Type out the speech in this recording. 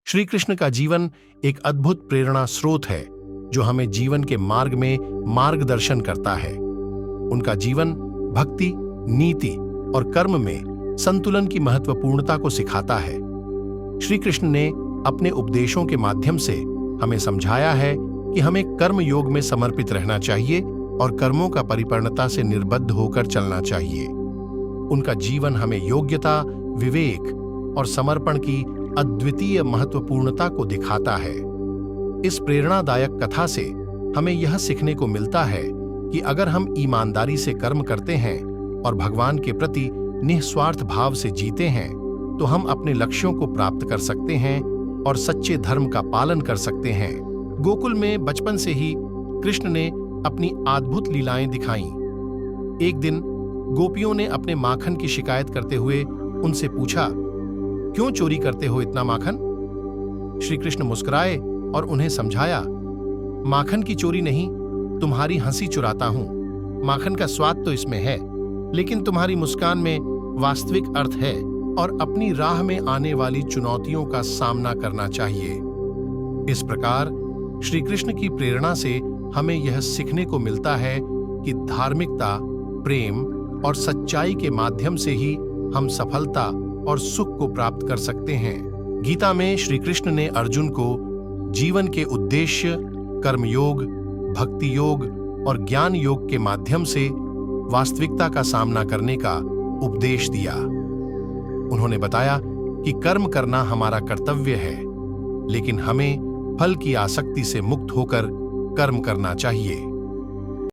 श्री कृष्ण का जीवन एक अद्भुत प्रेरणा स्रोत है जो हमें जीवन के मार्ग में मार्गदर्शन करता है। उनका जीवन भक्ति, नीति और कर्म में संतुलन की महत्वपूर्णता को सिखाता है। श्री कृष्ण ने अपने उपदेशों के माध्यम से हमें समझाया है कि हमें कर्म योग में समर्पित रहना चाहिए और कर्मों का परिपूर्णता से निर्बद्ध होकर चलना चाहिए। उनका जीवन हमें योग्यता, विवेक और समर्पण की अद्वितीय महत्वपूर्णता को दिखाता है। इस प्रेरणादायक कथा से हमें यह सीखने को मिलता है कि अगर हम ईमानदारी से कर्म करते हैं और भगवान के प्रति निस्वार्थ भाव से जीते हैं तो हम अपने लक्ष्यों को प्राप्त कर सकते हैं और सच्चे धर्म का पालन कर सकते हैं। गोकुल में बचपन से ही कृष्ण ने अपनी अद्भुत लीलाएं दिखाईं। एक दिन गोपियों ने अपने माखन की शिकायत करते हुए उनसे पूछा, क्यों चोरी करते हो इतना माखन? श्री कृष्ण मुस्कुराए और उन्हें समझाया, माखन की चोरी नहीं, तुम्हारी हंसी चुराता हूं। माखन का स्वाद तो इसमें है, लेकिन तुम्हारी मुस्कान में वास्तविक अर्थ है और अपनी राह में आने वाली चुनौतियों का सामना करना चाहिए। इस प्रकार श्री कृष्ण की प्रेरणा से हमें यह सीखने को मिलता है कि धार्मिकता, प्रेम और सच्चाई के माध्यम से ही हम सफलता और सुख को प्राप्त कर सकते हैं। गीता में श्री कृष्ण ने अर्जुन को जीवन के उद्देश्य, कर्मयोग, भक्ति योग और ज्ञान योग के माध्यम से वास्तविकता का सामना करने का उपदेश दिया। उन्होंने बताया कि कर्म करना हमारा कर्तव्य है, लेकिन हमें फल की आसक्ति से मुक्त होकर कर्म करना चाहिए।